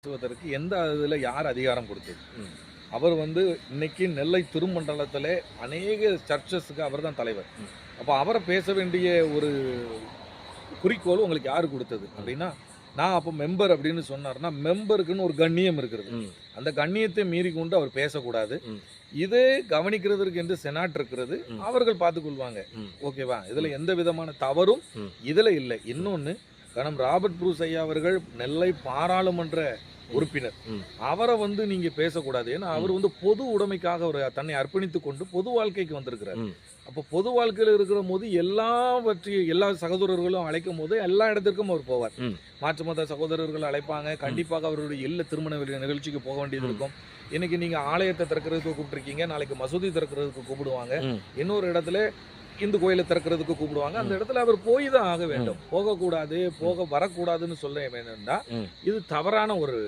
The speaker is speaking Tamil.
பேசுவதற்கு எந்த இதுல யார் அதிகாரம் கொடுத்தது? ம். அவர் இன்னைக்கு நெல்லை திருமண்டலத்திலே அநேக சர்ச்சஸ்க்கு அவர் தான் தலைவர். ம். அப்ப அவரை பேச வேண்டிய ஒரு குறிக்கோள் உங்களுக்கு யாரு குடுத்தது? அப்படின்னா, நான் அப்ப மெம்பர் அப்படின்னு சொன்னாருன்னா, மெம்பருக்குன்னு ஒரு கண்ணியம் இருக்கிறது. ம். அந்த கண்ணியத்தை மீறி கொண்டு அவர் பேசக்கூடாது. ம். இதே கவனிக்கிறதற்கு என்று செனாட் இருக்கிறது. ம். அவர்கள் பார்த்துக் கொள்வாங்க. ம். ஓகேவா? இதுல எந்த விதமான தவறும் ம். இதுல இல்லை. இன்னொன்னு, கனம் ராபர்ட் ப்ரூஸ் ஐயா அவர்கள் நெல்லை பாராளுமன்ற உறுப்பினர். ம். அவரை நீங்க பேசக்கூடாது. ஏன்னா அவர் பொது உடைமைக்காக அவர் தன்னை அர்ப்பணித்துக் கொண்டு பொது வாழ்க்கைக்கு வந்திருக்கிறார். ம். அப்போ பொது வாழ்க்கையில் இருக்கிற போது எல்லா சகோதரர்களும் அழைக்கும் போது எல்லா இடத்திற்கும் அவர் போவார். ம். மாற்று மத சகோதரர்கள் அழைப்பாங்க. கண்டிப்பாக அவருடைய இல்ல திருமண நிகழ்ச்சிக்கு போக வேண்டியது இருக்கும். இன்னைக்கு நீங்க ஆலயத்தை திறக்கிறதுக்கு கூப்பிட்டுருக்கீங்க, நாளைக்கு மசூதி திறக்கிறதுக்கு கூப்பிடுவாங்க. ம். இன்னொரு இடத்துல இந்து கோயிலை திறக்கிறதுக்கு கூப்பிடுவாங்க. அந்த இடத்துல அவர் போய் தான் ஆக வேண்டும். போகக்கூடாது, வரக்கூடாதுன்னு சொல்ல வேணும்னா ம். இது தவறான ஒரு